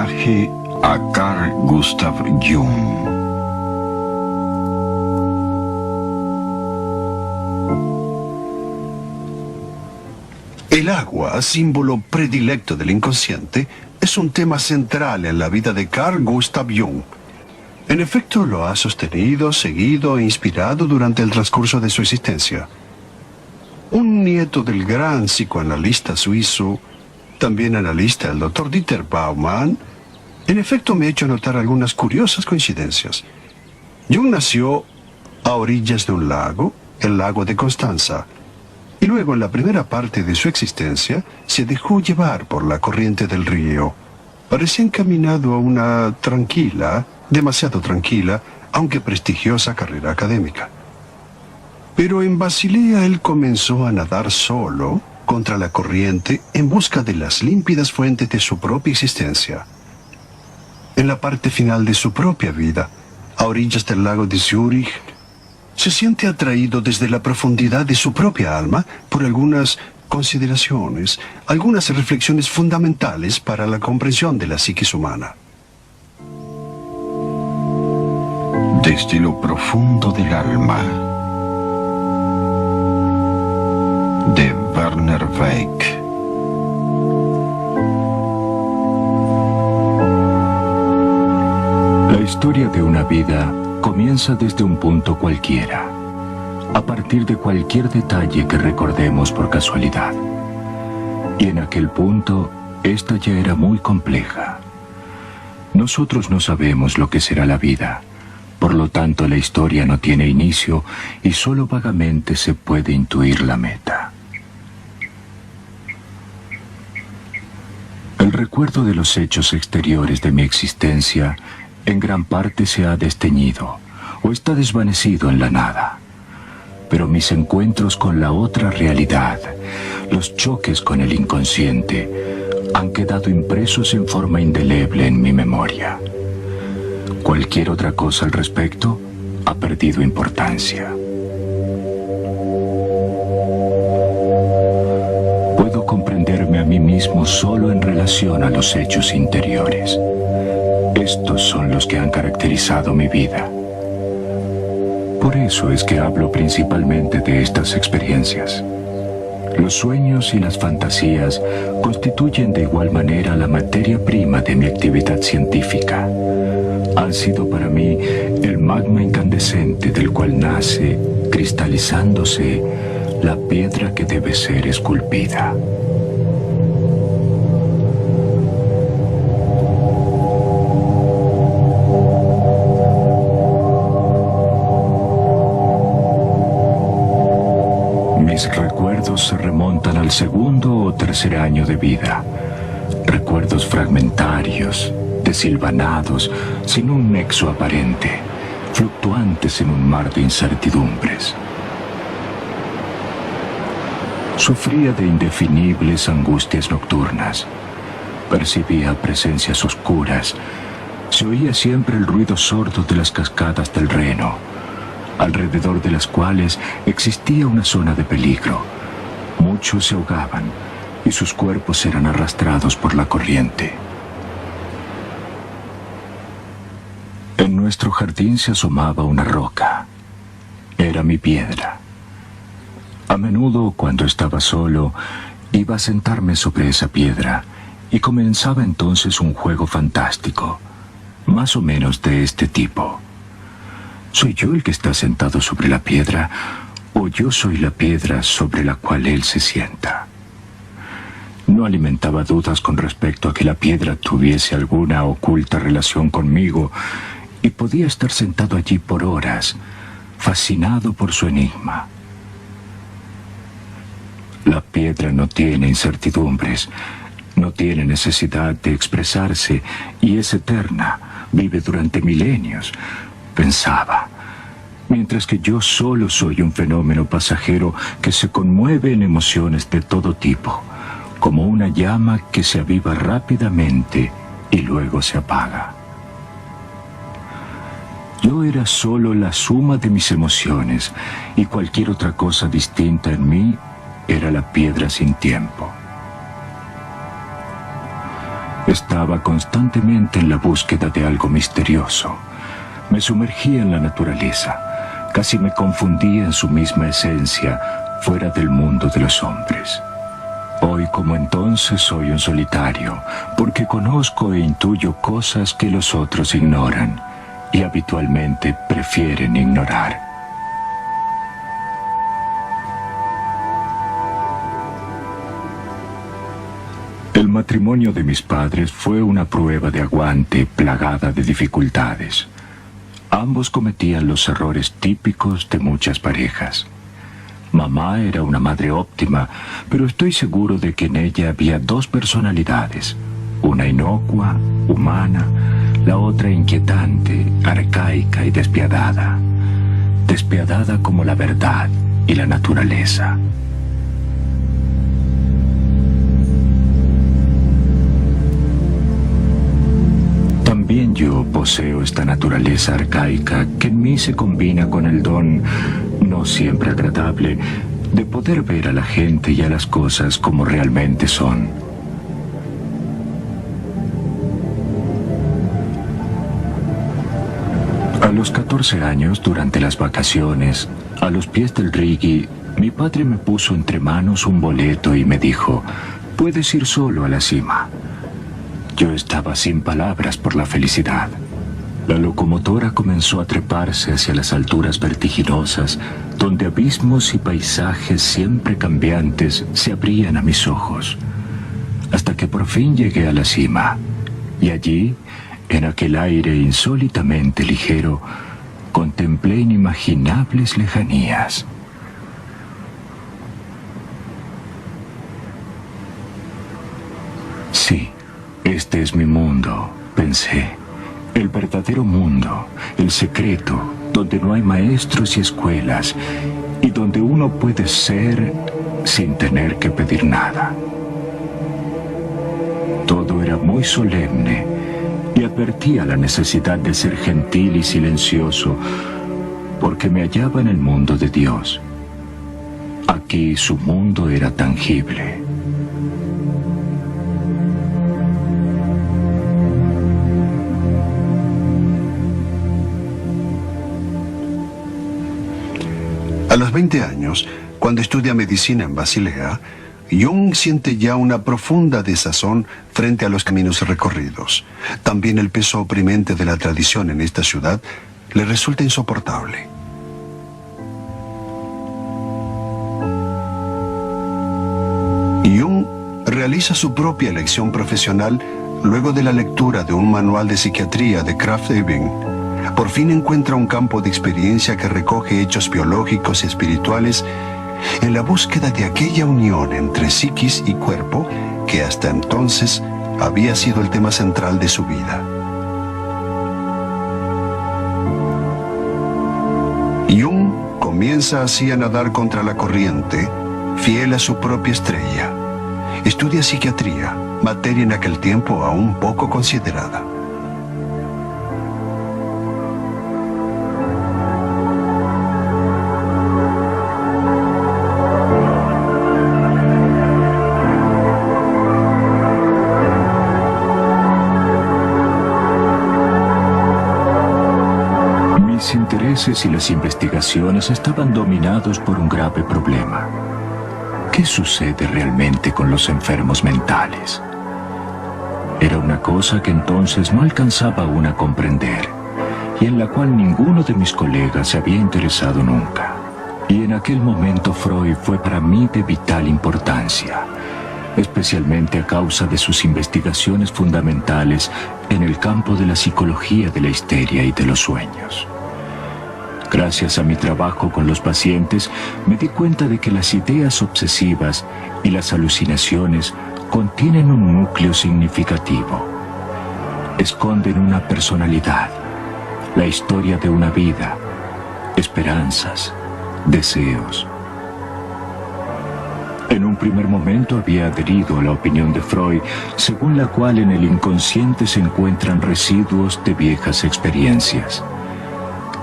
Homenaje a Carl Gustav Jung. El agua, símbolo predilecto del inconsciente, es un tema central en la vida de Carl Gustav Jung. En efecto, lo ha sostenido, seguido e inspirado durante el transcurso de su existencia. Un nieto del gran psicoanalista suizo, también analista, el Dr. Dieter Baumann, en efecto me ha hecho notar algunas curiosas coincidencias. Jung nació a orillas de un lago, el lago de Constanza, y luego en la primera parte de su existencia se dejó llevar por la corriente del río. Parecía encaminado a una tranquila, demasiado tranquila, aunque prestigiosa carrera académica. Pero en Basilea él comenzó a nadar solo, contra la corriente, en busca de las límpidas fuentes de su propia existencia. En la parte final de su propia vida, a orillas del lago de Zúrich, se siente atraído desde la profundidad de su propia alma por algunas consideraciones, algunas reflexiones fundamentales para la comprensión de la psiquis humana. Desde lo profundo del alma, de Werner Weick. La historia de una vida comienza desde un punto cualquiera, a partir de cualquier detalle que recordemos por casualidad. Y en aquel punto, esta ya era muy compleja. Nosotros no sabemos lo que será la vida, por lo tanto la historia no tiene inicio y solo vagamente se puede intuir la meta. El recuerdo de los hechos exteriores de mi existencia en gran parte se ha desteñido o está desvanecido en la nada. Pero mis encuentros con la otra realidad, los choques con el inconsciente, han quedado impresos en forma indeleble en mi memoria. Cualquier otra cosa al respecto ha perdido importancia. Puedo comprenderme a mí mismo solo en relación a los hechos interiores. Estos son los que han caracterizado mi vida. Por eso es que hablo principalmente de estas experiencias. Los sueños y las fantasías constituyen de igual manera la materia prima de mi actividad científica. Han sido para mí el magma incandescente del cual nace, cristalizándose, la piedra que debe ser esculpida. Mis recuerdos se remontan al segundo o tercer año de vida. Recuerdos fragmentarios, desilvanados, sin un nexo aparente, fluctuantes en un mar de incertidumbres. Sufría de indefinibles angustias nocturnas. Percibía presencias oscuras. Se oía siempre el ruido sordo de las cascadas del Reno, alrededor de las cuales existía una zona de peligro. Muchos se ahogaban y sus cuerpos eran arrastrados por la corriente. En nuestro jardín se asomaba una roca. Era mi piedra. A menudo, cuando estaba solo, iba a sentarme sobre esa piedra y comenzaba entonces un juego fantástico, más o menos de este tipo. ¿Soy yo el que está sentado sobre la piedra o yo soy la piedra sobre la cual él se sienta? No alimentaba dudas con respecto a que la piedra tuviese alguna oculta relación conmigo y podía estar sentado allí por horas, fascinado por su enigma. La piedra no tiene incertidumbres, no tiene necesidad de expresarse y es eterna, vive durante milenios, pensaba, mientras que yo solo soy un fenómeno pasajero que se conmueve en emociones de todo tipo, como una llama que se aviva rápidamente y luego se apaga. Yo era solo la suma de mis emociones y cualquier otra cosa distinta en mí era la piedra sin tiempo. Estaba constantemente en la búsqueda de algo misterioso. Me sumergía en la naturaleza. Casi me confundía en su misma esencia, fuera del mundo de los hombres. Hoy como entonces soy un solitario, porque conozco e intuyo cosas que los otros ignoran y habitualmente prefieren ignorar. El matrimonio de mis padres fue una prueba de aguante plagada de dificultades. Ambos cometían los errores típicos de muchas parejas. Mamá era una madre óptima, pero estoy seguro de que en ella había dos personalidades, una inocua, humana, la otra inquietante, arcaica y despiadada. Despiadada como la verdad y la naturaleza. También yo poseo esta naturaleza arcaica que en mí se combina con el don, no siempre agradable, de poder ver a la gente y a las cosas como realmente son. A los 14 años, durante las vacaciones, a los pies del Rigi, mi padre me puso entre manos un boleto y me dijo: «Puedes ir solo a la cima». Yo estaba sin palabras por la felicidad. La locomotora comenzó a treparse hacia las alturas vertiginosas, donde abismos y paisajes siempre cambiantes se abrían a mis ojos, hasta que por fin llegué a la cima, y allí, en aquel aire insólitamente ligero, contemplé inimaginables lejanías. Sí, este es mi mundo, pensé. El verdadero mundo, el secreto, donde no hay maestros y escuelas, y donde uno puede ser sin tener que pedir nada. Todo era muy solemne, y advertía la necesidad de ser gentil y silencioso, porque me hallaba en el mundo de Dios. Aquí su mundo era tangible. A los 20 años, cuando estudia medicina en Basilea, Jung siente ya una profunda desazón frente a los caminos recorridos. También el peso oprimente de la tradición en esta ciudad le resulta insoportable. Jung realiza su propia elección profesional luego de la lectura de un manual de psiquiatría de Krafft-Ebing. Por fin encuentra un campo de experiencia que recoge hechos biológicos y espirituales en la búsqueda de aquella unión entre psiquis y cuerpo que hasta entonces había sido el tema central de su vida. Jung comienza así a nadar contra la corriente, fiel a su propia estrella. Estudia psiquiatría, materia en aquel tiempo aún poco considerada. Mis intereses y las investigaciones estaban dominados por un grave problema. ¿Qué sucede realmente con los enfermos mentales? Era una cosa que entonces no alcanzaba aún a comprender, y en la cual ninguno de mis colegas se había interesado nunca. Y en aquel momento Freud fue para mí de vital importancia, especialmente a causa de sus investigaciones fundamentales en el campo de la psicología de la histeria y de los sueños. Gracias a mi trabajo con los pacientes, me di cuenta de que las ideas obsesivas y las alucinaciones contienen un núcleo significativo. Esconden una personalidad, la historia de una vida, esperanzas, deseos. En un primer momento había adherido a la opinión de Freud, según la cual en el inconsciente se encuentran residuos de viejas experiencias.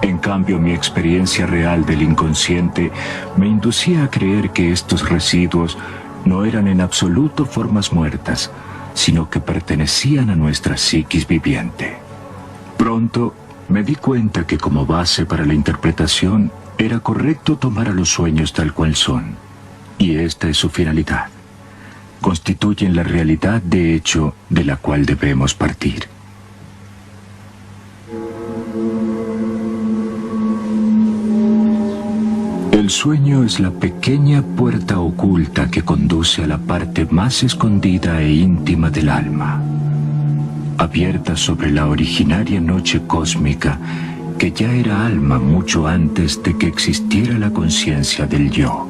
En cambio, mi experiencia real del inconsciente me inducía a creer que estos residuos no eran en absoluto formas muertas, sino que pertenecían a nuestra psiquis viviente. Pronto me di cuenta que como base para la interpretación era correcto tomar a los sueños tal cual son, y esta es su finalidad. Constituyen la realidad de hecho de la cual debemos partir. El sueño es la pequeña puerta oculta que conduce a la parte más escondida e íntima del alma, abierta sobre la originaria noche cósmica que ya era alma mucho antes de que existiera la conciencia del yo.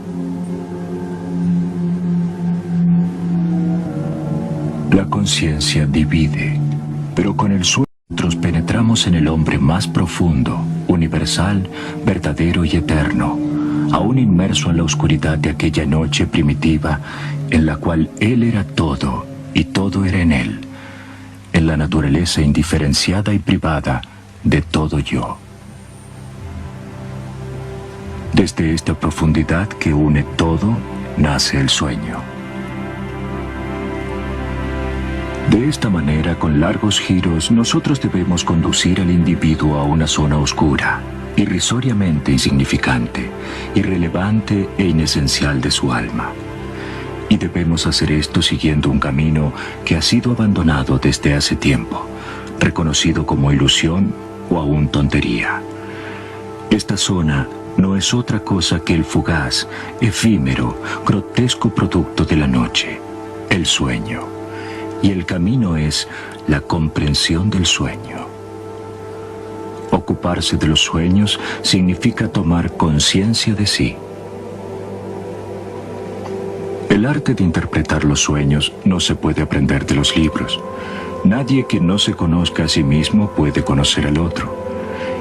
La conciencia divide, pero con el sueño nosotros penetramos en el hombre más profundo, universal, verdadero y eterno, aún inmerso en la oscuridad de aquella noche primitiva en la cual él era todo y todo era en él, en la naturaleza indiferenciada y privada de todo yo. Desde esta profundidad que une todo, nace el sueño. De esta manera, con largos giros, nosotros debemos conducir al individuo a una zona oscura, irrisoriamente insignificante, irrelevante e inesencial de su alma. Y debemos hacer esto siguiendo un camino que ha sido abandonado desde hace tiempo, reconocido como ilusión o aún tontería. Esta zona no es otra cosa que el fugaz, efímero, grotesco producto de la noche, el sueño. Y el camino es la comprensión del sueño. Ocuparse de los sueños significa tomar conciencia de sí. El arte de interpretar los sueños no se puede aprender de los libros. Nadie que no se conozca a sí mismo puede conocer al otro.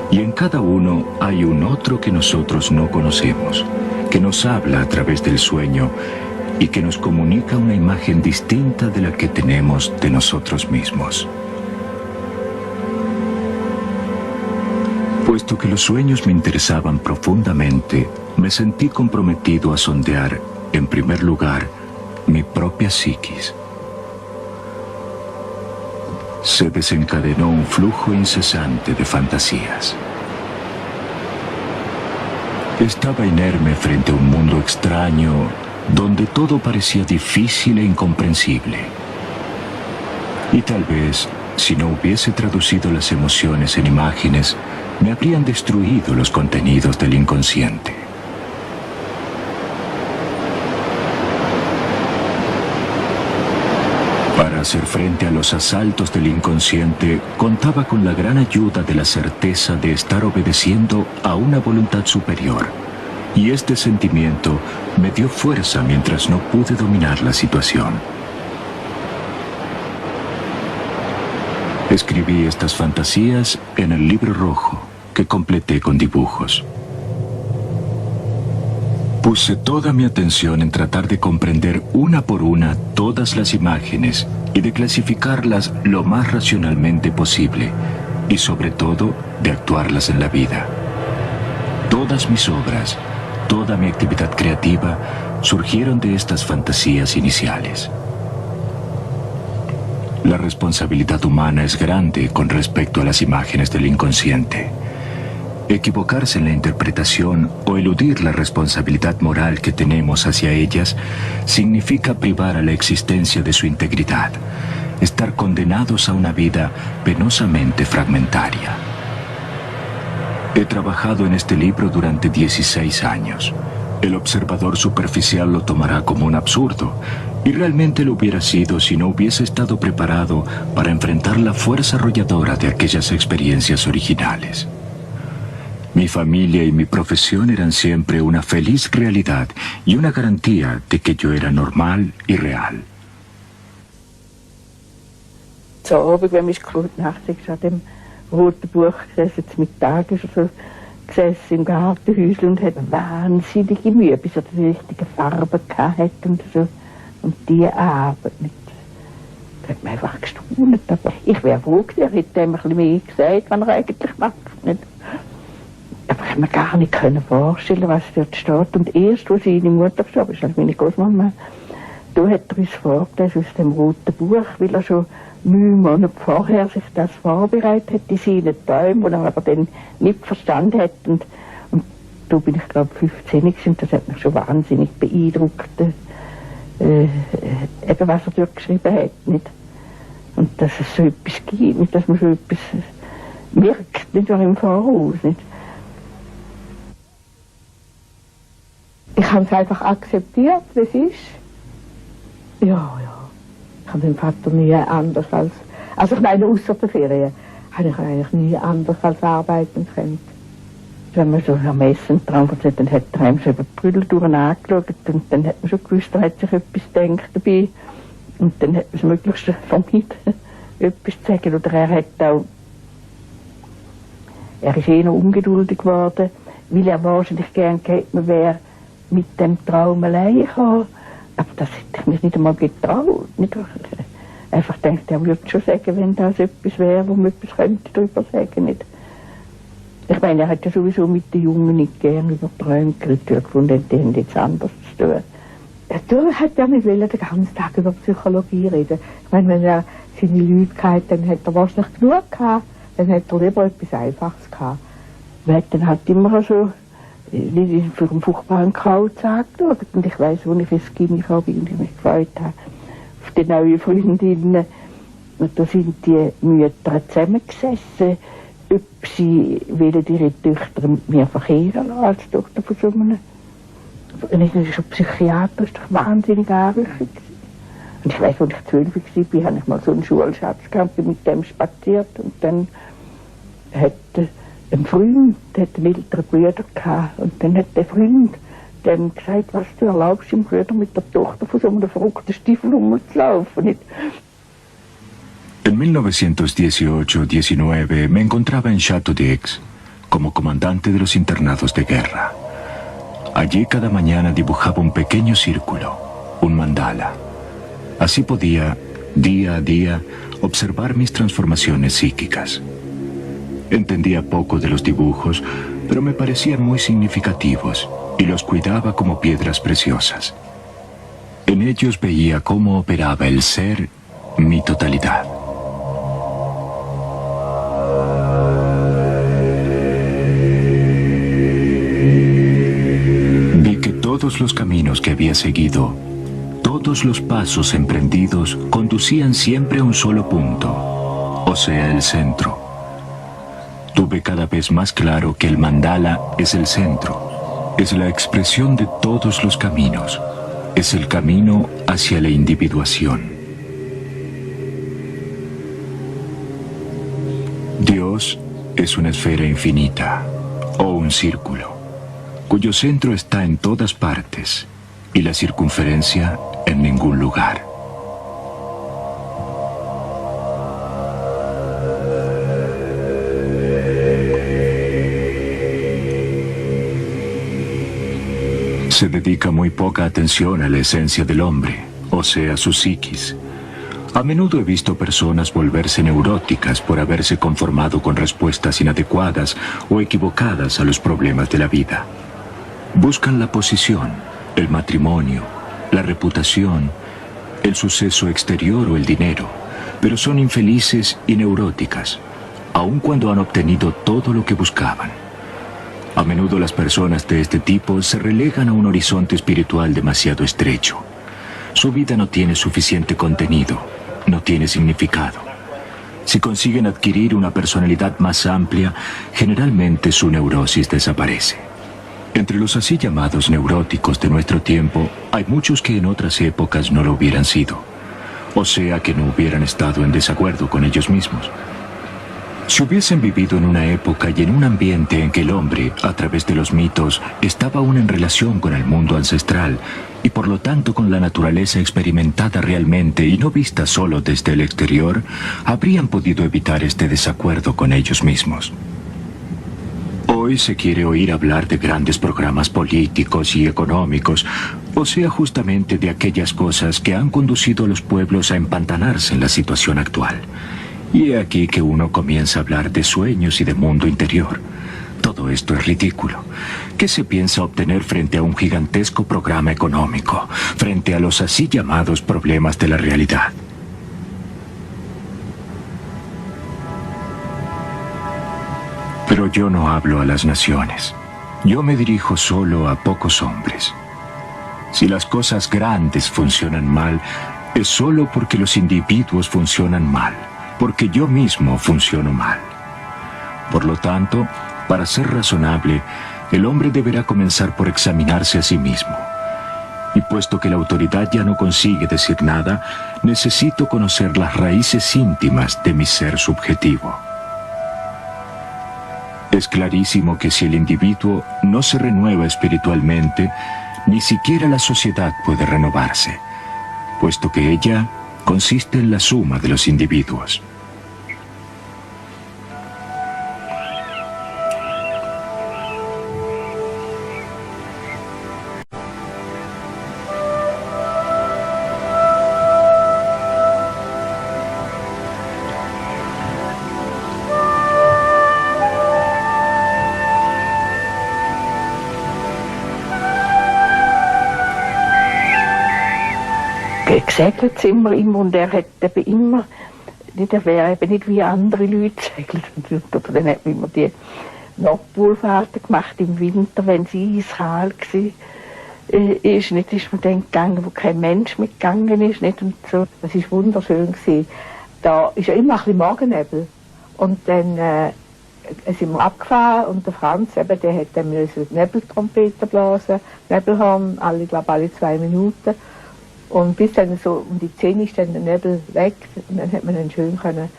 Y en cada uno hay un otro que nosotros no conocemos, que nos habla a través del sueño y que nos comunica una imagen distinta de la que tenemos de nosotros mismos. Puesto que los sueños me interesaban profundamente, me sentí comprometido a sondear, en primer lugar, mi propia psiquis. Se desencadenó un flujo incesante de fantasías. Estaba inerme frente a un mundo extraño, donde todo parecía difícil e incomprensible. Y tal vez, si no hubiese traducido las emociones en imágenes, me habrían destruido los contenidos del inconsciente. Para hacer frente a los asaltos del inconsciente, contaba con la gran ayuda de la certeza de estar obedeciendo a una voluntad superior. Y este sentimiento me dio fuerza mientras no pude dominar la situación. Escribí estas fantasías en el libro rojo, que completé con dibujos. Puse toda mi atención en tratar de comprender una por una todas las imágenes y de clasificarlas lo más racionalmente posible, y sobre todo de actuarlas en la vida. Todas mis obras, toda mi actividad creativa surgieron de estas fantasías iniciales. La responsabilidad humana es grande con respecto a las imágenes del inconsciente. Equivocarse en la interpretación o eludir la responsabilidad moral que tenemos hacia ellas significa privar a la existencia de su integridad, estar condenados a una vida penosamente fragmentaria. He trabajado en este libro durante 16 años. El observador superficial lo tomará como un absurdo, y realmente lo hubiera sido si no hubiese estado preparado para enfrentar la fuerza arrolladora de aquellas experiencias originales. Mi familia y mi profesión eran siempre una feliz realidad y una garantía de que yo era normal y real. Zo Abend, wenn ich gut nachdenke, an dem roten Buch gesessen, mit Tagen so gesessen im Gartenhäuschen und hat wahnsinnige Mühe, bis er die richtige Farbe hatte und so. Und die Arbeit nicht. Da hat man einfach gestaunt. Aber ich wäre froh gewesen, er hätte ihm ein bisschen mehr gesagt, was er eigentlich macht. Nicht? Aber ich konnte mir gar nicht vorstellen, was dort steht. Und erst, als seine Mutter gestorben ist, also meine Großmama, da hat er uns vorgelesen aus dem roten Buch, weil er schon 9 Monate vorher sich das vorbereitet hat, in seinen Träumen, die er aber dann nicht verstanden hat. Und da bin ich, glaube 15 gewesen, und das hat mich schon wahnsinnig beeindruckt, eben was er dort geschrieben hat. Nicht? Und dass es so etwas gibt, nicht? Dass man so etwas merkt, nicht auch im Voraus. Nicht? Ich habe es einfach akzeptiert, wie es ist. Ja. Ich habe den Vater nie anders als ich meine, ausser der Ferien, habe ich eigentlich nie anders als arbeiten können. Wenn man so am Essen dran war, dann hat er einem so über die Brüder durch angeschaut und dann hat man schon gewusst, er hat sich etwas gedacht dabei. Und dann hat man das Möglichste vermieden, etwas zu sagen. Oder er ist eher ungeduldig geworden, weil er wahrscheinlich gern gehabt, man wäre mit dem Traum allein gekommen. Aber das hätte ich mir nicht einmal getraut. Nicht? Einfach denkt, er würde schon sagen, wenn das etwas wäre, wo man etwas könnte darüber sagen. Nicht? Ich meine, er hat ja sowieso mit den Jungen nicht gern über Träume geredet, gefunden, die haben jetzt anders zu tun. Er hat ja nicht den ganzen Tag über Psychologie reden. Ich meine, wenn er seine Leute hatte, dann hat er wahrscheinlich genug gehabt, dann hat er lieber etwas Einfaches gehabt. Er hat dann halt immer so für einen furchtbaren Kauz angeschaut. Und ich weiss, wo ich ins Gimmi kam, wie ich mich gefreut habe, auf die neuen Freundinnen. Und da sind die Mütter zusammengesessen, ob sie ihre Töchter mit mir verkehren lassen, als Tochter von so einem. Und ich bin schon Psychiater, ist doch wahnsinnig anrüchig. Und ich weiss, als ich 12 war, habe ich mal so einen Schulschatz gehabt, bin mit dem spaziert. Und dann hat ein Freund, der hat einen älteren Bruder gehabt. Und dann hat der Freund dem gesagt, was du erlaubst, dem Bruder mit der Tochter von so einem verrückten Stiefel rumzulaufen. En 1918-19 me encontraba en Château d'Aix como comandante de los internados de guerra. Allí cada mañana dibujaba un pequeño círculo, un mandala. Así podía, día a día, observar mis transformaciones psíquicas. Entendía poco de los dibujos, pero me parecían muy significativos y los cuidaba como piedras preciosas. En ellos veía cómo operaba el ser, mi totalidad. Todos los caminos que había seguido, todos los pasos emprendidos conducían siempre a un solo punto, o sea, el centro. Tuve cada vez más claro que el mandala es el centro, es la expresión de todos los caminos, es el camino hacia la individuación. Dios es una esfera infinita, o un círculo, cuyo centro está en todas partes y la circunferencia en ningún lugar. Se dedica muy poca atención a la esencia del hombre, o sea, su psiquis. A menudo he visto personas volverse neuróticas por haberse conformado con respuestas inadecuadas o equivocadas a los problemas de la vida. Buscan la posición, el matrimonio, la reputación, el suceso exterior o el dinero, pero son infelices y neuróticas, aun cuando han obtenido todo lo que buscaban. A menudo las personas de este tipo se relegan a un horizonte espiritual demasiado estrecho. Su vida no tiene suficiente contenido, no tiene significado. Si consiguen adquirir una personalidad más amplia, generalmente su neurosis desaparece. Entre los así llamados neuróticos de nuestro tiempo, hay muchos que en otras épocas no lo hubieran sido, o sea que no hubieran estado en desacuerdo con ellos mismos. Si hubiesen vivido en una época y en un ambiente en que el hombre, a través de los mitos, estaba aún en relación con el mundo ancestral y por lo tanto con la naturaleza experimentada realmente y no vista solo desde el exterior, habrían podido evitar este desacuerdo con ellos mismos. Hoy se quiere oír hablar de grandes programas políticos y económicos, o sea, justamente de aquellas cosas que han conducido a los pueblos a empantanarse en la situación actual. Y he aquí que uno comienza a hablar de sueños y de mundo interior. Todo esto es ridículo. ¿Qué se piensa obtener frente a un gigantesco programa económico, frente a los así llamados problemas de la realidad? Pero yo no hablo a las naciones. Yo me dirijo solo a pocos hombres. Si las cosas grandes funcionan mal, es solo porque los individuos funcionan mal, porque yo mismo funciono mal. Por lo tanto, para ser razonable, el hombre deberá comenzar por examinarse a sí mismo. Y puesto que la autoridad ya no consigue decir nada, necesito conocer las raíces íntimas de mi ser subjetivo. Es clarísimo que si el individuo no se renueva espiritualmente, ni siquiera la sociedad puede renovarse, puesto que ella consiste en la suma de los individuos. Gesegelt sind wir immer und er hat eben immer, er wäre eben nicht wie andere Leute gesegelt. Oder dann hat man immer die Nordpolfahrten gemacht im Winter, wenn es eiskalt war. Nicht ist man dann gegangen, wo kein Mensch mitgegangen ist. Nicht, und so. Das war wunderschön gewesen. Da ist ja immer ein bisschen Morgennebel. Und dann sind wir abgefahren und der Franz, eben, der hat dann die Nebeltrompete blasen, Nebelhorn, alle 2 Minuten. Und bis dann so um die 10 ist dann der Nebel weg und dann hat man dann schön können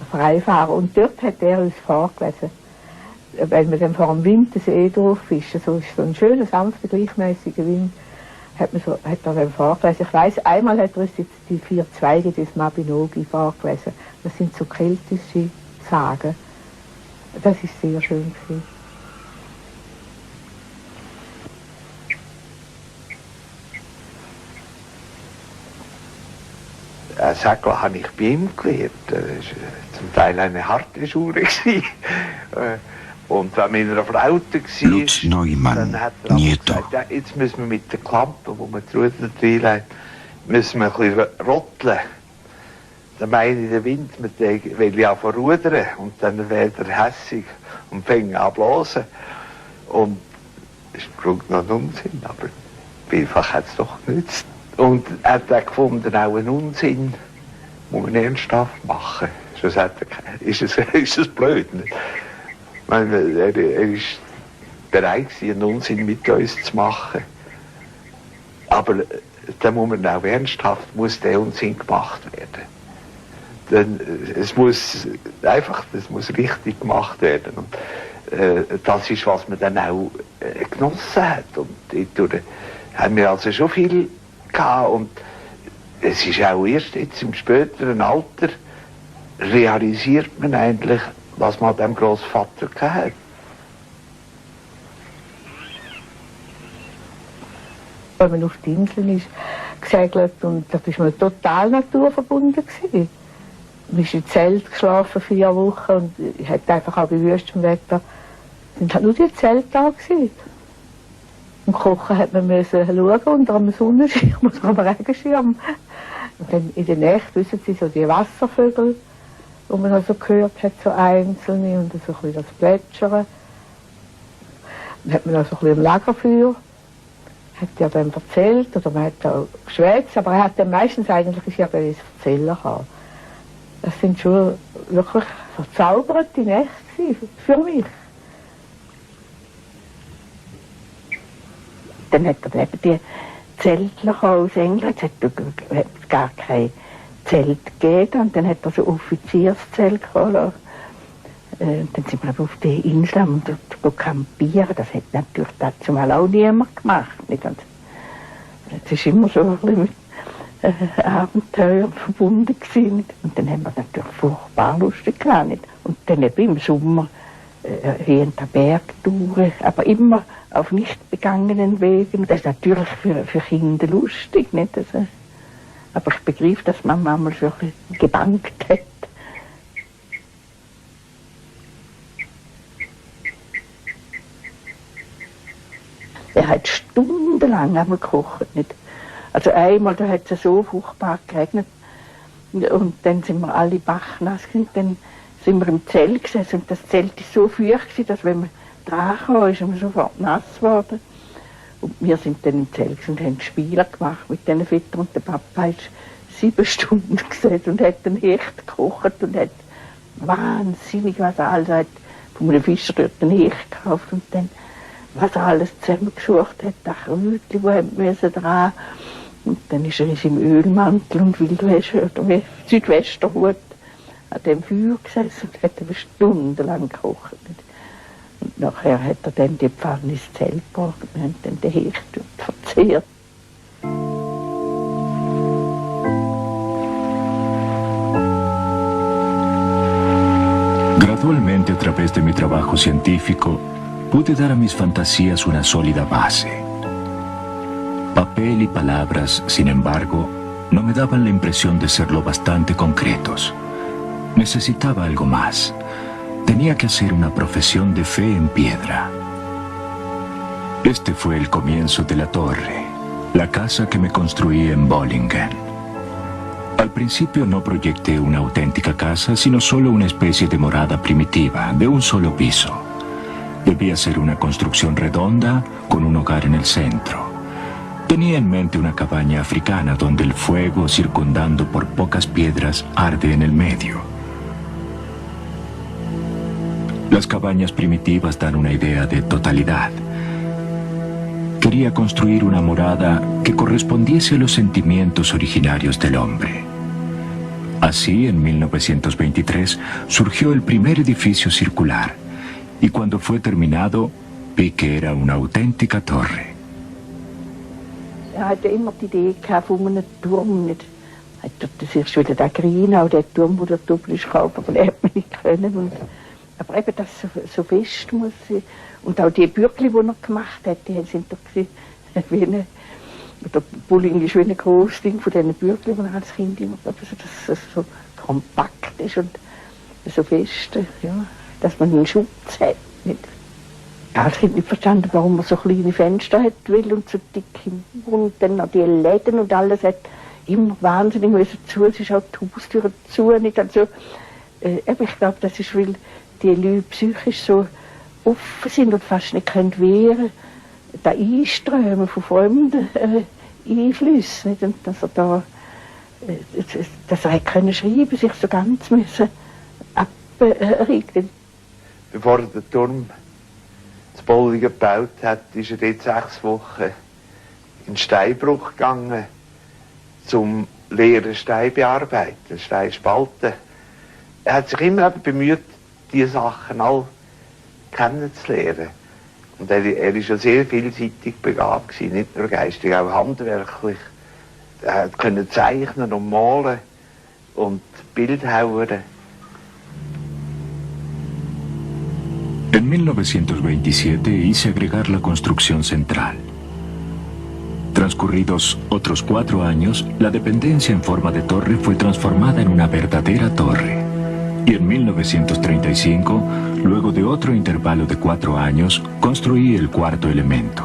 frei fahren. Und dort hat er uns vorgelesen, weil man dann vor dem Wind das drauf ist, so ist so ein schöner, sanfter, gleichmäßiger Wind, hat er dann vorgelesen. Ich weiss, einmal hat er uns jetzt die 4 Zweige des Mabinogi vorgelesen. Das sind so keltische Sagen. Das ist sehr schön gewesen. Segeln habe ich bei ihm gelernt. Das war zum Teil eine harte Schule. Und wenn wir in einer Flaute Lutz Neumann, dann hat er Nieto. gesagt, ja, jetzt müssen wir mit der Klampe, wo man die Ruder reinlegt, müssen wir ein bisschen rotteln. Dann meine ich, der Wind, will ja verrudern und dann wird er hässig und fängt an zu blasen. Und das ist im Grunde noch ein Unsinn, aber vielfach hat es doch genützt. Und er hat dann gefunden, auch einen Unsinn muss man ernsthaft machen. Sonst ist es blöd. Nicht? Ich meine, er ist bereit gewesen, einen Unsinn mit uns zu machen. Aber dann muss man auch ernsthaft, muss der Unsinn gemacht werden. Denn es muss richtig gemacht werden. Und das ist, was man dann auch genossen hat. Und dadurch haben wir also schon viel gehabt. Und es ist auch erst jetzt im späteren Alter realisiert man eigentlich, was man dem Großvater gehabt hat. Wenn man auf die Inseln ist gesegelt und da war man total naturverbunden gewesen. Man ist im Zelt geschlafen 4 Wochen und hat einfach auch bei wüstem Wetter, sind halt nur die Zelte da gewesen. Im Kochen hat man müssen schauen unter einem Sonnenschirm oder einem Regenschirm. Und dann in der Nacht, wissen Sie, so die Wasservögel, die man also gehört hat, so einzelne und so ein bisschen das Plätschern. Dann hat man also ein bisschen am Lagerfeuer, hat ja dann erzählt, oder man hat auch geschwätzt, aber er hat dann meistens eigentlich ja das Erzählen gehabt. Das sind schon wirklich verzauberte Nächte für mich. Dann hat er eben die Zeltler aus England, es hat gar kein Zelt gegeben, und dann hat er so ein Offizierszelt gehabt. Dann sind wir auf die Insel und dort campieren. Das hat natürlich dazu mal auch niemand gemacht. Nicht? Und es ist immer so ein bisschen mit Abenteuer verbunden gewesen. Und dann haben wir natürlich furchtbar lustig gehabt. Nicht? Und dann eben im Sommer hier in der Bergtour, aber immer auf nicht begangenen Wegen. Das ist natürlich für Kinder lustig. Nicht? Also, aber ich begriff, dass man manchmal so ein bisschen gebankt hat. er hat stundenlang einmal gekocht. Nicht? Also einmal, da hat es so furchtbar geregnet. Und dann sind wir alle bachnass gewesen. Dann sind wir im Zelt gesessen. Und das Zelt war so feucht, dass wenn man dran kam, ist man sofort nass geworden. Und wir sind dann im Zelt und haben Spiele gemacht mit diesen Vätern. Und der Papa ist 7 Stunden gesessen und hat den Hecht gekocht und hat wahnsinnig, was er alles hat, von einem Fischer dort den Hecht gekauft und dann, was er alles zusammengesucht hat, das Rütli, wo er dran. Und dann ist er in seinem Ölmantel und Südwesterhut an dem Feuer gesessen und hat aber stundenlang gekocht. Und nachher hat er dann die Pfanne ins Zelt gebracht und haben dann den Hecht verzehrt. Gradualmente, a través de mi trabajo científico, pude dar a mis fantasías una sólida base. Papel y palabras, sin embargo, no me daban la impresión de ser lo bastante concretos. Necesitaba algo más. Tenía que hacer una profesión de fe en piedra. Este fue el comienzo de la torre, la casa que me construí en Bollingen. Al principio no proyecté una auténtica casa, sino solo una especie de morada primitiva, de un solo piso. Debía ser una construcción redonda, con un hogar en el centro. Tenía en mente una cabaña africana donde el fuego, circundando por pocas piedras, arde en el medio. Las cabañas primitivas dan una idea de totalidad. Quería construir una morada que correspondiese a los sentimientos originarios del hombre. Así, en 1923, surgió el primer edificio circular, y cuando fue terminado, vi que era una auténtica torre. Er hatte immer die Idee gehabt von einem Turm. Nicht. Das ist wieder der Grinau, der Turm, wo der Doppel ist gekauft, aber den hat man nicht können. Und, aber eben, das so fest muss sein. Und auch die Bürgli, die er gemacht hat, die sind doch wie eine, der Bulling ist wie ein grosses Ding von diesen Bürgli, die er als Kind immer gehabt hat, dass es so kompakt ist und so fest, ja, dass man einen Schutz hat. Nicht. Ja, ich habe nicht verstanden, warum man so kleine Fenster hat will und so dicke Mauern und dann noch die Läden und alles hat immer wahnsinnig müssen zu. Es ist auch die Haustüre zu. Nicht? Also, ich glaube, das ist, weil die Leute psychisch so offen sind und fast nicht können wehren, da Einströmen von fremden Einflüssen. Nicht? Und dass er da, dass er können schreiben, sich so ganz müssen abregen. Bevor der Turm zu Bollingen gebaut hat, ist er dort 6 Wochen in Steinbruch gegangen, zum leeren Stein bearbeiten, Stein spalten. Er hat sich immer bemüht, diese Sachen alle kennenzulernen. Und er war schon sehr vielseitig begabt gewesen, nicht nur geistig, auch handwerklich. Er konnte zeichnen und malen und Bildhauern. En 1927 hice agregar la construcción central. Transcurridos otros 4 años, la dependencia en forma de torre fue transformada en una verdadera torre. Y en 1935, luego de otro intervalo de 4 años, construí el 4.º elemento.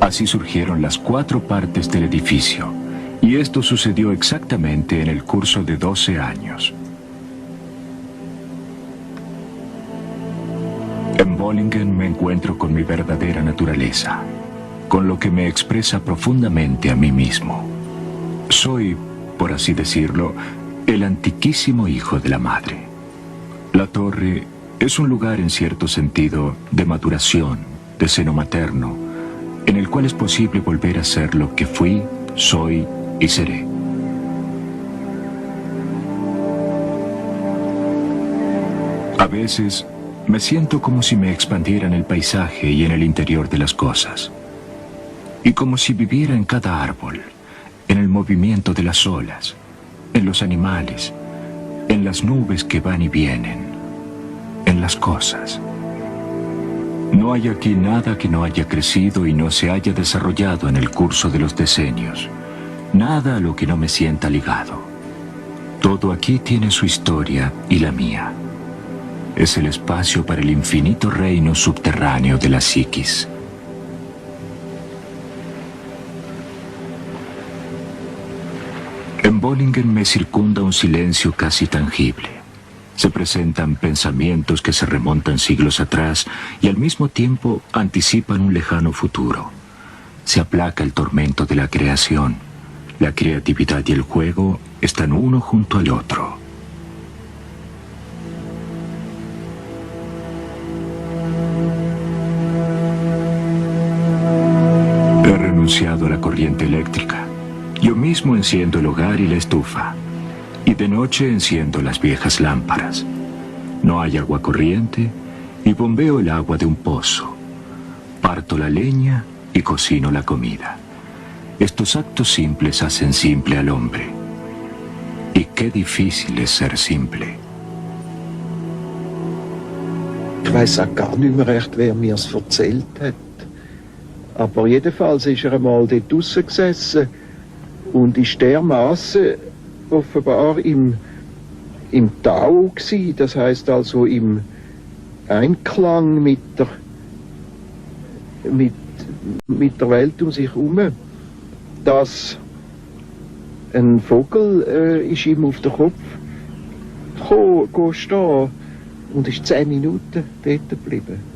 Así surgieron las 4 partes del edificio, y esto sucedió exactamente en el curso de 12 años. En Bollingen me encuentro con mi verdadera naturaleza, con lo que me expresa profundamente a mí mismo. Soy, por así decirlo, el antiquísimo hijo de la madre. La torre es un lugar en cierto sentido de maduración, de seno materno, en el cual es posible volver a ser lo que fui, soy y seré. A veces me siento como si me expandiera en el paisaje y en el interior de las cosas, y como si viviera en cada árbol, en el movimiento de las olas, en los animales, en las nubes que van y vienen, en las cosas. No hay aquí nada que no haya crecido y no se haya desarrollado en el curso de los decenios, nada a lo que no me sienta ligado. Todo aquí tiene su historia y la mía. Es el espacio para el infinito reino subterráneo de la psiquis. Bollingen me circunda un silencio casi tangible. Se presentan pensamientos que se remontan siglos atrás y al mismo tiempo anticipan un lejano futuro. Se aplaca el tormento de la creación. La creatividad y el juego están uno junto al otro. He renunciado a la corriente eléctrica. Yo mismo enciendo el hogar y la estufa. Y de noche enciendo las viejas lámparas. No hay agua corriente y bombeo el agua de un pozo. Parto la leña y cocino la comida. Estos actos simples hacen simple al hombre. Y qué difícil es ser simple. Ich weiss auch gar nicht mehr recht, wer mir es erzählt hat. Aber jedenfalls ist er einmal dort draussen gesessen und ist dermaßen offenbar im Tao gsi, das heißt also im Einklang mit der Welt um sich herum, dass ein Vogel ist ihm auf den Kopf stehen und ist 10 Minuten dort geblieben.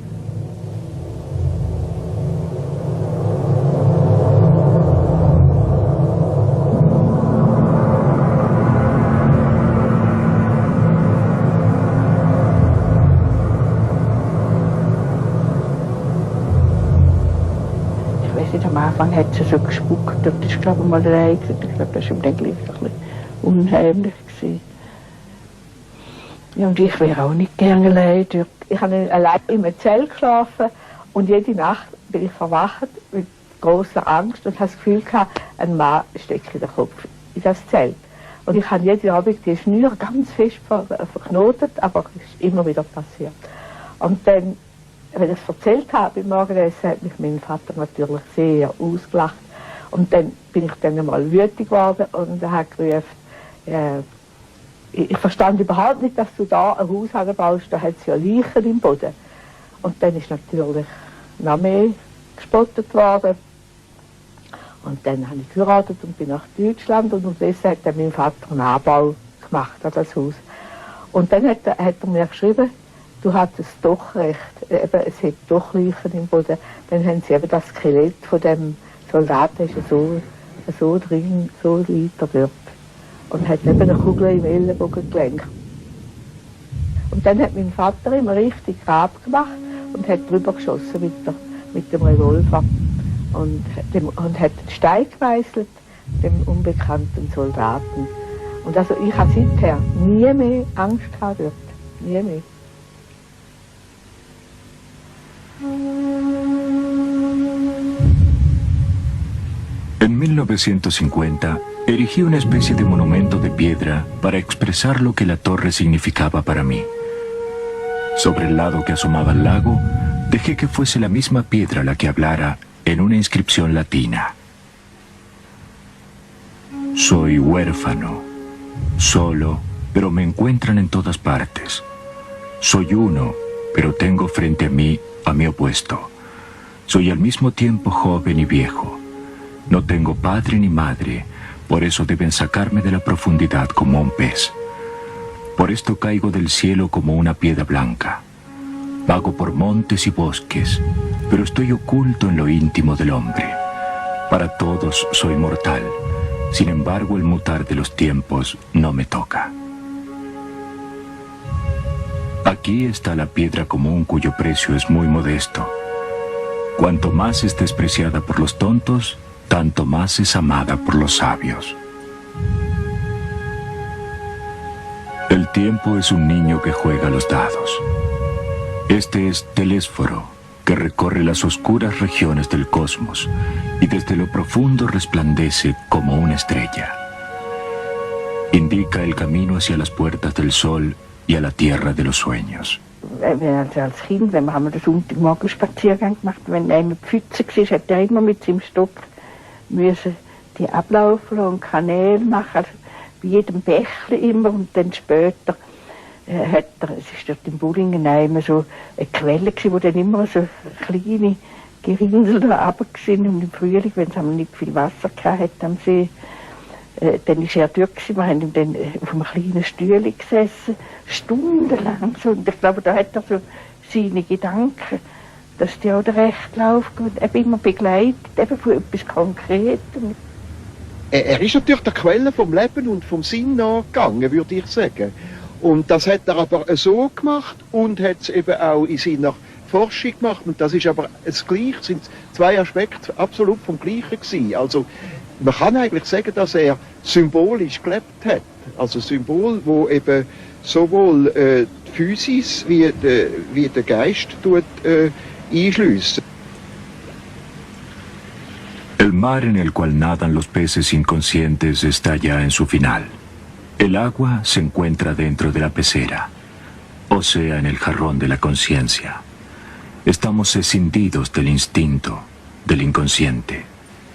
Am Anfang hat sie so gespuckt, das ist glaube ich mal allein. Ich glaube, das war ihm dann gleich ein bisschen unheimlich gewesen. Ja, und ich wäre auch nicht gerne allein. Ich habe allein im Zelt geschlafen und jede Nacht bin ich verwacht mit großer Angst und habe das Gefühl gehabt, ein Mann steckt in den Kopf in das Zelt. Und ich habe jeden Abend die Schnüre ganz fest verknotet, aber es ist immer wieder passiert. Und dann, wenn ich es erzählt habe im Morgenessen, hat mich mein Vater natürlich sehr ausgelacht. Und dann bin ich dann einmal wütend geworden und habe gerufen, ich verstand überhaupt nicht, dass du da ein Haus anbaust, da hat es ja Leichen im Boden. Und dann ist natürlich noch mehr gespottet worden. Und dann habe ich geheiratet und bin nach Deutschland und unterdessen hat dann mein Vater einen Anbau gemacht an das Haus. Und dann hat er mir geschrieben, du hattest doch recht, eben, es hat doch Leichen im Boden. Dann haben sie eben das Skelett von dem Soldaten ist so drin, so weiter dort. Und hat eben eine Kugel im Ellenbogengelenk. Und dann hat mein Vater immer richtig Grab gemacht und hat drüber geschossen mit dem Revolver. Und hat den Stein gemeißelt, dem unbekannten Soldaten. Und also ich habe seither nie mehr Angst gehabt dort. Nie mehr. En 1950, erigí una especie de monumento de piedra para expresar lo que la torre significaba para mí. Sobre el lado que asomaba al lago, dejé que fuese la misma piedra la que hablara en una inscripción latina. Soy huérfano, solo, pero me encuentran en todas partes. Soy uno, pero tengo frente a mí a mi opuesto. Soy al mismo tiempo joven y viejo. No tengo padre ni madre, por eso deben sacarme de la profundidad como un pez. Por esto caigo del cielo como una piedra blanca. Vago por montes y bosques, pero estoy oculto en lo íntimo del hombre. Para todos soy mortal, sin embargo el mutar de los tiempos no me toca. Aquí está la piedra común cuyo precio es muy modesto. Cuanto más es despreciada por los tontos, tanto más es amada por los sabios. El tiempo es un niño que juega a los dados. Este es Telésforo, que recorre las oscuras regiones del cosmos y desde lo profundo resplandece como una estrella. Indica el camino hacia las puertas del sol y a la tierra de los sueños. Als Kind, wenn wir den Sonntagmorgen Spaziergang gemacht, wenn einer Pfütze war, hat er immer mit seinem Stock müssen die ablaufen und Kanäle machen, also bei jedem Bächle immer. Und dann später es ist dort im Bullingen immer so eine Quelle gewesen, wo dann immer so kleine Gerinnsel da runter sind. Und im Frühling, wenn es nicht viel Wasser hatte am See, Dann war er dort, wir haben dann auf einem kleinen Stühle gesessen, stundenlang. So. Und ich glaube, da hat er so seine Gedanken, dass die auch den Rechtlauf eben immer begleitet, eben von etwas Konkretem. Er ist natürlich der Quelle vom Leben und vom Sinn nachgegangen, würde ich sagen. Und das hat er aber so gemacht und hat es eben auch in seiner Forschung gemacht. Und das ist aber das Gleiche, sind zwei Aspekte absolut vom Gleichen gewesen. Also man kann eigentlich sagen, dass er symbolisch gelebt hat. Also Symbol, wo eben sowohl die Physis wie der Geist einschliessen. El mar en el cual nadan los peces inconscientes está ya en su final. El agua se encuentra dentro de la pecera, o sea, en el jarrón de la conciencia. Estamos escindidos del instinto, del inconsciente.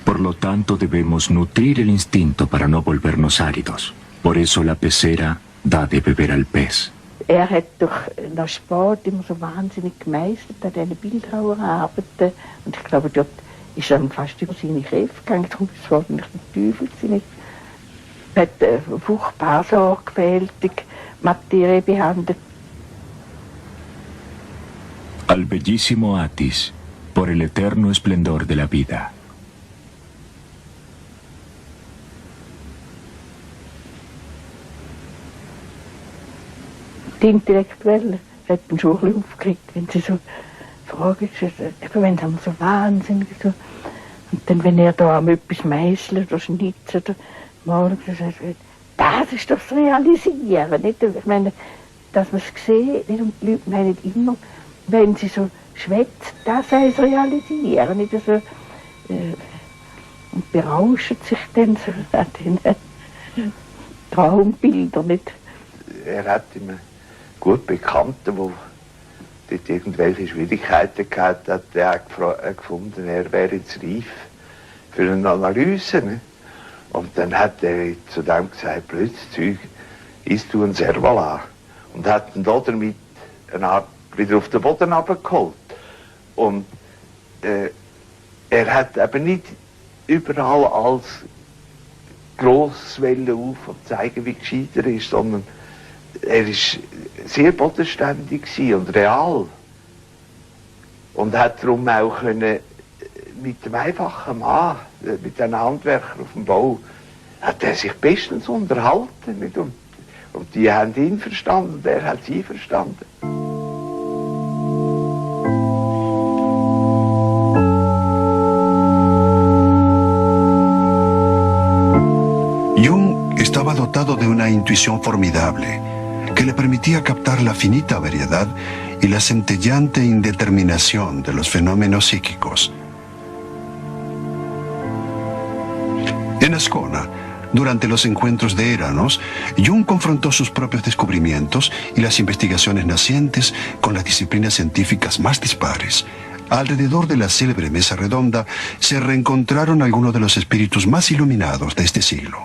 Por lo tanto, debemos nutrir el instinto para no volvernos áridos. Por eso la pecera da de beber al pez. Er hat durch nach Sport immer so wahnsinnig gemeistert an diesen Bildhauerarbeiten. Und ich glaube, dort ist er fast über seine Kräfte gegangen. Darum ist es wahrscheinlich der Teufel gewesen. Er hat furchtbar sorgfältig Materie behandelt. Al bellísimo Atis, por el eterno esplendor de la vida. Die Intellektuellen hat den schon aufgeregt, wenn sie so Fragen stellen, eben wenn sie so wahnsinnig so. Und dann, wenn er da am etwas meißelt oder schnitzt oder malt, das ist doch das Realisieren. Nicht? Ich meine, dass man es sieht, nicht? Und die Leute meinen immer, wenn sie so schwätzt, das sei das Realisieren. Nicht? So, und berauschen sich dann so an den Traumbildern. Nicht? Er hat immer gut Bekannten, der dort irgendwelche Schwierigkeiten gehabt hat, der hat gefunden, er wäre jetzt reif für eine Analyse. Ne? Und dann hat er zu dem gesagt, plötzlich Zeug, isst du ein Servala. Und hat ihn damit eine Art wieder auf den Boden runtergeholt. Und er hat eben nicht überall als gross auf und zeigen, wie gescheit er ist, sondern er war sehr bodenständig und real. Und hat darum auch können, mit dem einfachen Mann, mit den Handwerkern auf dem Bau, hat er sich bestens unterhalten. Nicht? Und die haben ihn verstanden und er hat sie verstanden. Jung estaba dotado de una intuición formidable que le permitía captar la finita variedad y la centellante indeterminación de los fenómenos psíquicos. En Ascona, durante los encuentros de Eranos, Jung confrontó sus propios descubrimientos y las investigaciones nacientes con las disciplinas científicas más dispares. Alrededor de la célebre mesa redonda se reencontraron algunos de los espíritus más iluminados de este siglo.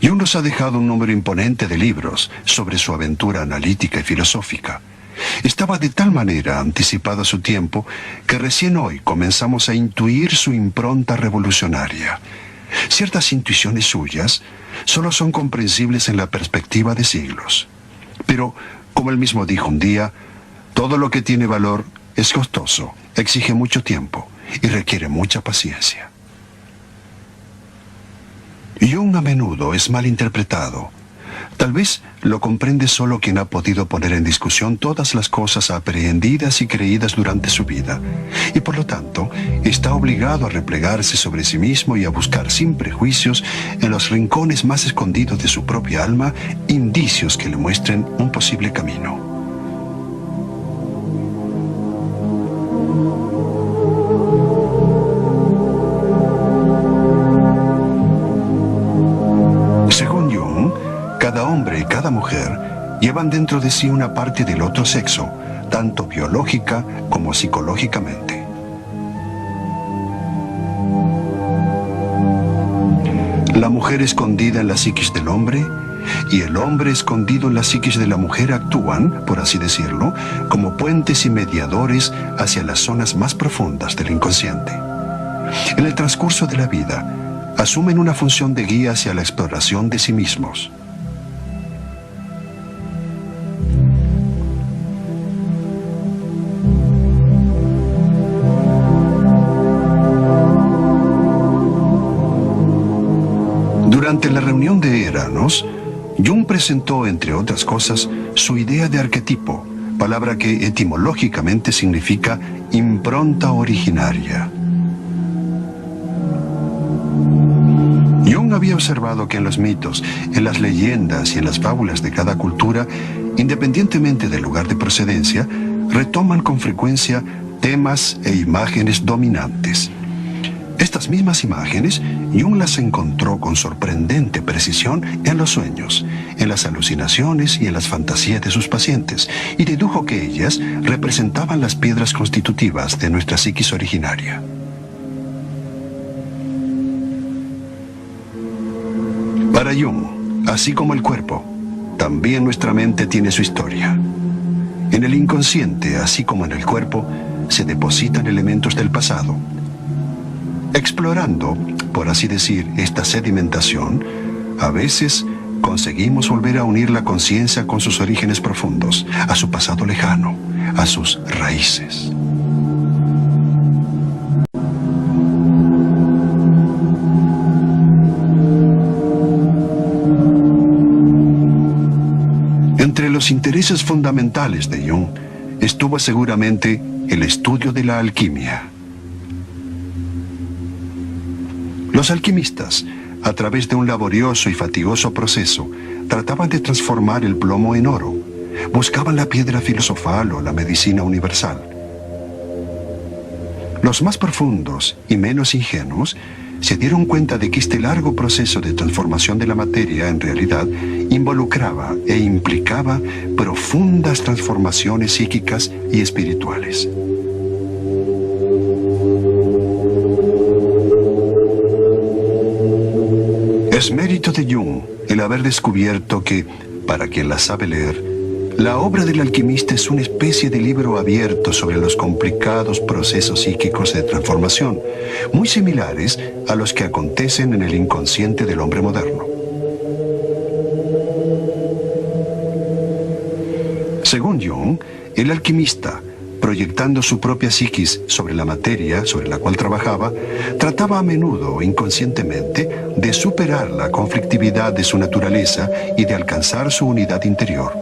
Jung nos ha dejado un número imponente de libros sobre su aventura analítica y filosófica. Estaba de tal manera anticipado a su tiempo que recién hoy comenzamos a intuir su impronta revolucionaria. Ciertas intuiciones suyas solo son comprensibles en la perspectiva de siglos. Pero, como él mismo dijo un día, todo lo que tiene valor es costoso, exige mucho tiempo y requiere mucha paciencia. Jung a menudo es mal interpretado. Tal vez lo comprende solo quien ha podido poner en discusión todas las cosas aprehendidas y creídas durante su vida, y por lo tanto está obligado a replegarse sobre sí mismo y a buscar sin prejuicios en los rincones más escondidos de su propia alma indicios que le muestren un posible camino. Cada hombre y cada mujer llevan dentro de sí una parte del otro sexo, tanto biológica como psicológicamente. La mujer escondida en la psiquis del hombre y el hombre escondido en la psiquis de la mujer actúan, por así decirlo, como puentes y mediadores hacia las zonas más profundas del inconsciente. en el transcurso de la vida, asumen una función de guía hacia la exploración de sí mismos. Durante la reunión de Eranos, Jung presentó, entre otras cosas, su idea de arquetipo, palabra que etimológicamente significa impronta originaria. Jung había observado que en los mitos, en las leyendas y en las fábulas de cada cultura, independientemente del lugar de procedencia, retoman con frecuencia temas e imágenes dominantes. Estas mismas imágenes, Jung las encontró con sorprendente precisión en los sueños, en las alucinaciones y en las fantasías de sus pacientes, y dedujo que ellas representaban las piedras constitutivas de nuestra psiquis originaria. Para Jung, así como el cuerpo, también nuestra mente tiene su historia. En el inconsciente, así como en el cuerpo, se depositan elementos del pasado. Explorando, por así decir, esta sedimentación, a veces conseguimos volver a unir la conciencia con sus orígenes profundos, a su pasado lejano, a sus raíces. Entre los intereses fundamentales de Jung estuvo seguramente el estudio de la alquimia. Los alquimistas, a través de un laborioso y fatigoso proceso, trataban de transformar el plomo en oro. Buscaban la piedra filosofal o la medicina universal. Los más profundos y menos ingenuos se dieron cuenta de que este largo proceso de transformación de la materia en realidad involucraba e implicaba profundas transformaciones psíquicas y espirituales. Es mérito de Jung el haber descubierto que, para quien la sabe leer, la obra del alquimista es una especie de libro abierto sobre los complicados procesos psíquicos de transformación, muy similares a los que acontecen en el inconsciente del hombre moderno. Según Jung, el alquimista, proyectando su propia psiquis sobre la materia sobre la cual trabajaba, trataba a menudo, inconscientemente, de superar la conflictividad de su naturaleza y de alcanzar su unidad interior.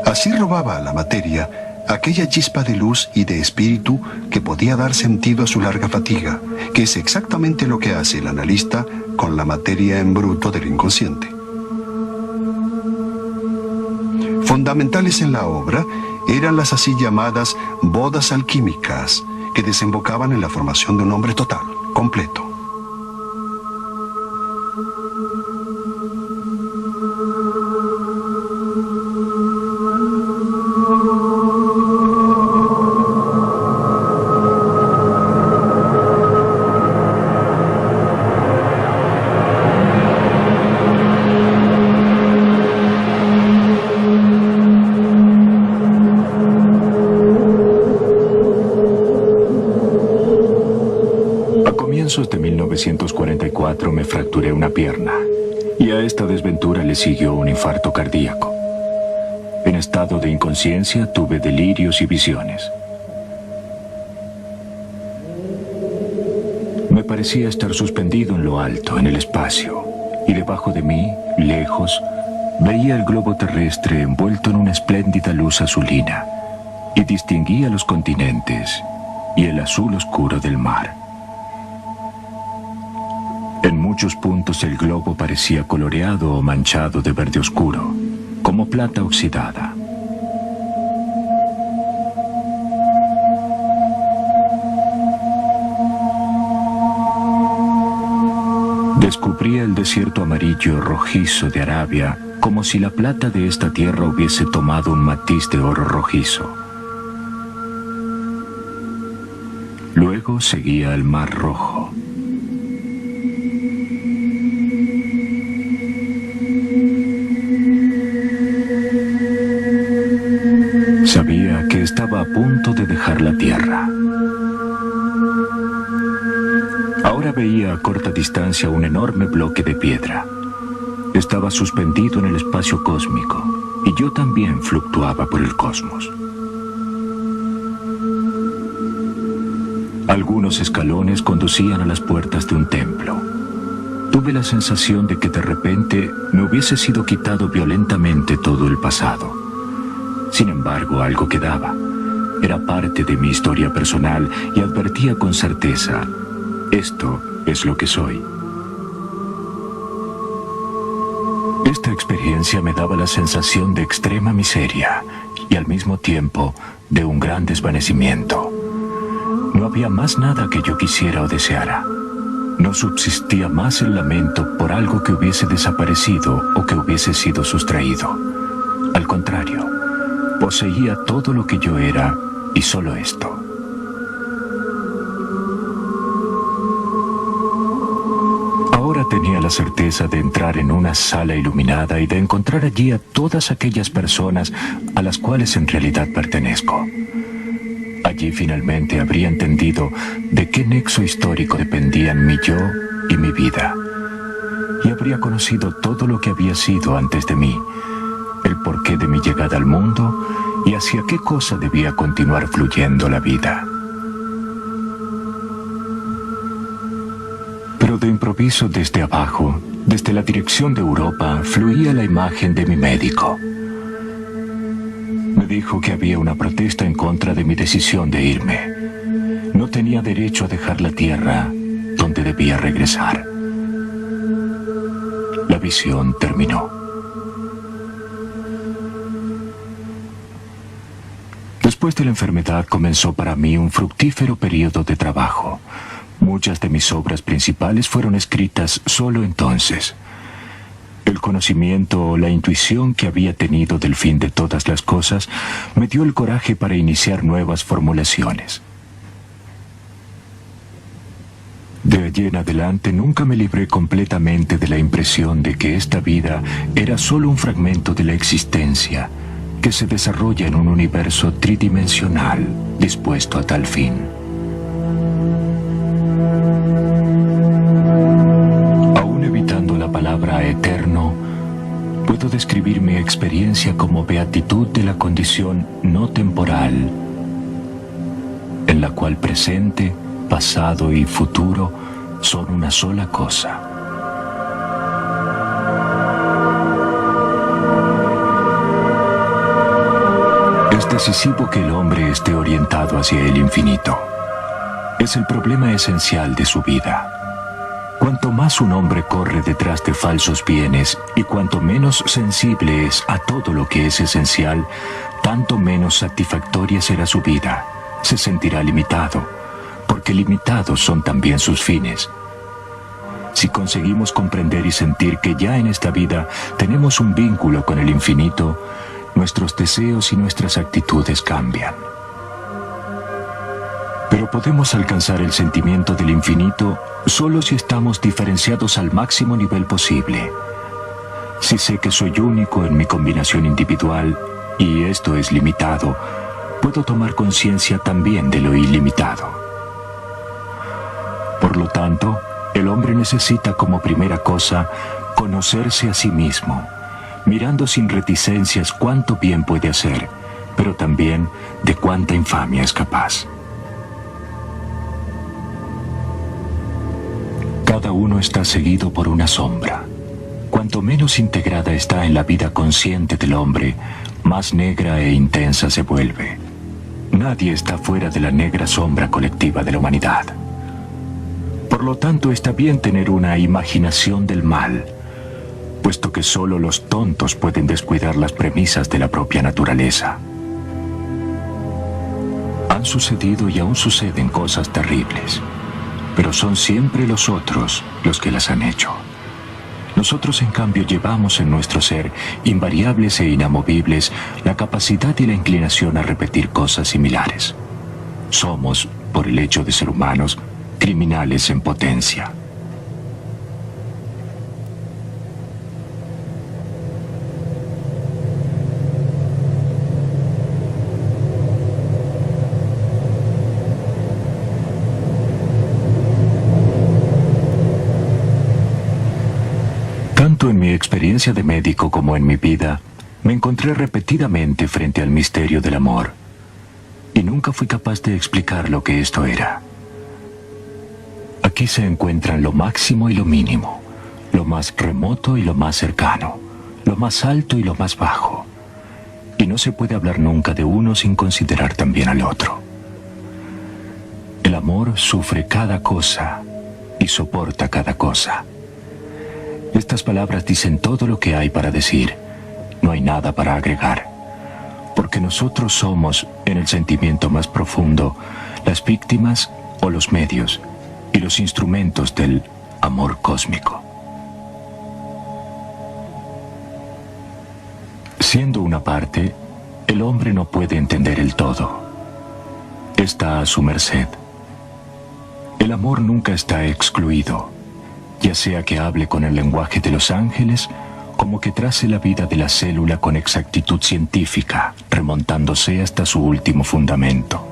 Así robaba a la materia aquella chispa de luz y de espíritu que podía dar sentido a su larga fatiga, que es exactamente lo que hace el analista con la materia en bruto del inconsciente. Fundamentales en la obra eran las así llamadas bodas alquímicas, que desembocaban en la formación de un hombre total, completo. De 1944 me fracturé una pierna y a esta desventura le siguió un infarto cardíaco. En estado de inconsciencia tuve delirios y visiones. Me parecía estar suspendido en lo alto, en el espacio, y debajo de mí, lejos, veía el globo terrestre envuelto en una espléndida luz azulina y distinguía los continentes y el azul oscuro del mar. En muchos puntos el globo parecía coloreado o manchado de verde oscuro, como plata oxidada. Descubría el desierto amarillo rojizo de Arabia, como si la plata de esta tierra hubiese tomado un matiz de oro rojizo. Luego seguía el Mar Rojo. Sabía que estaba a punto de dejar la tierra. veía a corta distancia un enorme bloque de piedra. Estaba suspendido en el espacio cósmico, y yo también fluctuaba por el cosmos. Algunos escalones conducían a las puertas de un templo. Tuve la sensación de que de repente me hubiese sido quitado violentamente todo el pasado. Sin embargo, algo quedaba. Era parte de mi historia personal y advertía con certeza: esto es lo que soy. Esta experiencia me daba la sensación de extrema miseria y al mismo tiempo de un gran desvanecimiento. No había más nada que yo quisiera o deseara. No subsistía más el lamento por algo que hubiese desaparecido o que hubiese sido sustraído. Al contrario, poseía todo lo que yo era y solo esto. Ahora tenía la certeza de entrar en una sala iluminada y de encontrar allí a todas aquellas personas a las cuales en realidad pertenezco. Allí finalmente habría entendido de qué nexo histórico dependían mi yo y mi vida. Y habría conocido todo lo que había sido antes de mí, el porqué de mi llegada al mundo y hacia qué cosa debía continuar fluyendo la vida. Pero de improviso desde abajo, desde la dirección de Europa, fluía la imagen de mi médico. Me dijo que había una protesta en contra de mi decisión de irme. No tenía derecho a dejar la tierra donde debía regresar. La visión terminó. Después de la enfermedad comenzó para mí un fructífero periodo de trabajo. Muchas de mis obras principales fueron escritas solo entonces. El conocimiento o la intuición que había tenido del fin de todas las cosas me dio el coraje para iniciar nuevas formulaciones. De allí en adelante nunca me libré completamente de la impresión de que esta vida era solo un fragmento de la existencia que se desarrolla en un universo tridimensional dispuesto a tal fin. Palabra eterno, puedo describir mi experiencia como beatitud de la condición no temporal, en la cual presente, pasado y futuro son una sola cosa. Es decisivo que el hombre esté orientado hacia el infinito. Es el problema esencial de su vida. Cuanto más un hombre corre detrás de falsos bienes y cuanto menos sensible es a todo lo que es esencial, tanto menos satisfactoria será su vida. Se sentirá limitado, porque limitados son también sus fines. Si conseguimos comprender y sentir que ya en esta vida tenemos un vínculo con el infinito, nuestros deseos y nuestras actitudes cambian. Pero podemos alcanzar el sentimiento del infinito solo si estamos diferenciados al máximo nivel posible. Si sé que soy único en mi combinación individual, y esto es limitado, puedo tomar conciencia también de lo ilimitado. Por lo tanto, el hombre necesita como primera cosa conocerse a sí mismo, mirando sin reticencias cuánto bien puede hacer, pero también de cuánta infamia es capaz. Cada uno está seguido por una sombra. Cuanto menos integrada está en la vida consciente del hombre, más negra e intensa se vuelve. Nadie está fuera de la negra sombra colectiva de la humanidad. Por lo tanto, está bien tener una imaginación del mal, puesto que solo los tontos pueden descuidar las premisas de la propia naturaleza. Han sucedido y aún suceden cosas terribles, pero son siempre los otros los que las han hecho. Nosotros, en cambio, llevamos en nuestro ser, invariables e inamovibles, la capacidad y la inclinación a repetir cosas similares. Somos, por el hecho de ser humanos, criminales en potencia. Tanto en mi experiencia de médico como en mi vida, me encontré repetidamente frente al misterio del amor, y nunca fui capaz de explicar lo que esto era. Aquí se encuentran lo máximo y lo mínimo, lo más remoto y lo más cercano, lo más alto y lo más bajo, y no se puede hablar nunca de uno sin considerar también al otro. El amor sufre cada cosa y soporta cada cosa. Estas palabras dicen todo lo que hay para decir. No hay nada para agregar, porque nosotros somos, en el sentimiento más profundo, las víctimas o los medios y los instrumentos del amor cósmico. Siendo una parte, el hombre no puede entender el todo. Está a su merced. El amor nunca está excluido, ya sea que hable con el lenguaje de los ángeles, como que trace la vida de la célula con exactitud científica, remontándose hasta su último fundamento.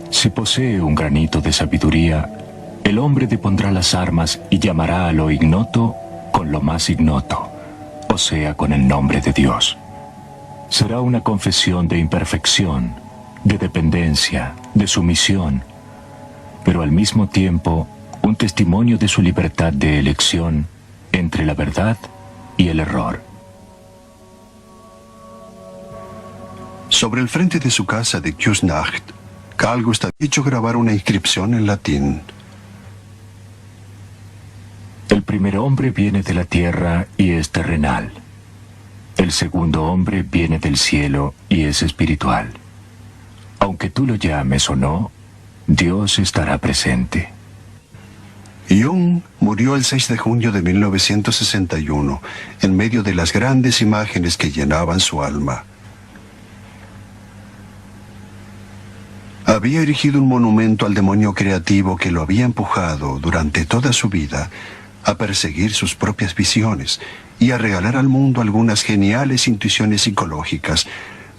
Si posee un granito de sabiduría, el hombre depondrá las armas y llamará a lo ignoto con lo más ignoto, o sea, con el nombre de Dios. Será una confesión de imperfección, de dependencia, de sumisión, pero al mismo tiempo un testimonio de su libertad de elección entre la verdad y el error. Sobre el frente de su casa de Küsnacht, Carl Gustav ha hecho grabar una inscripción en latín. El primer hombre viene de la tierra y es terrenal. El segundo hombre viene del cielo y es espiritual. Aunque tú lo llames o no, Dios estará presente. Jung murió el 6 de junio de 1961, en medio de las grandes imágenes que llenaban su alma. Había erigido un monumento al demonio creativo que lo había empujado durante toda su vida a perseguir sus propias visiones y a regalar al mundo algunas geniales intuiciones psicológicas,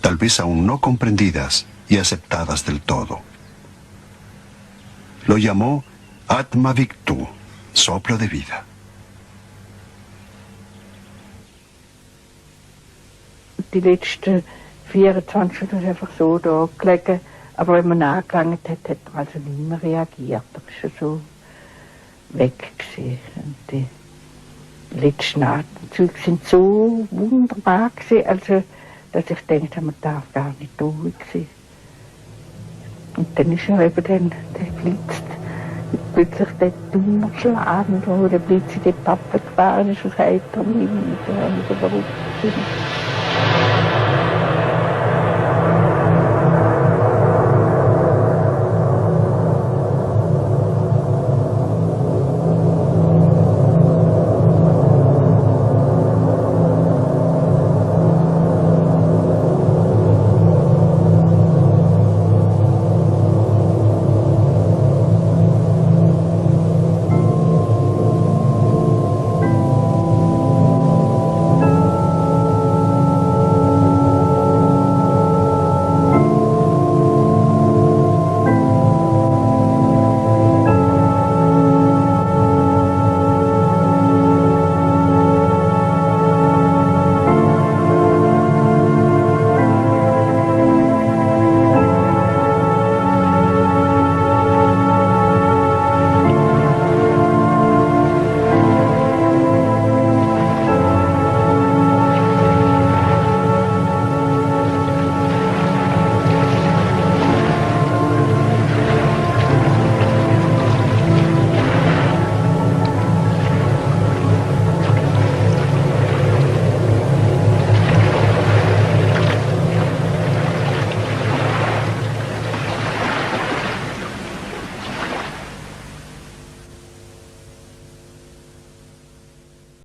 tal vez aún no comprendidas y aceptadas del todo. Lo llamó Atma Victu, soplo de vida. Die letzten 24 Stunden ist einfach so da gelegen, aber wenn man angelangt hat, hat er also nicht mehr reagiert. Er ist schon so weg gewesen. Und die letzten Atemzüge sind so wunderbar gewesen, also, dass ich denke, man darf gar nicht ruhig sein. Und dann ist er eben dann, der Blitz, plötzlich der Donnerschlag, wo der Blitz in die Pappe gefahren ist, was heiter im Himmel, und dann haben wir überhaupt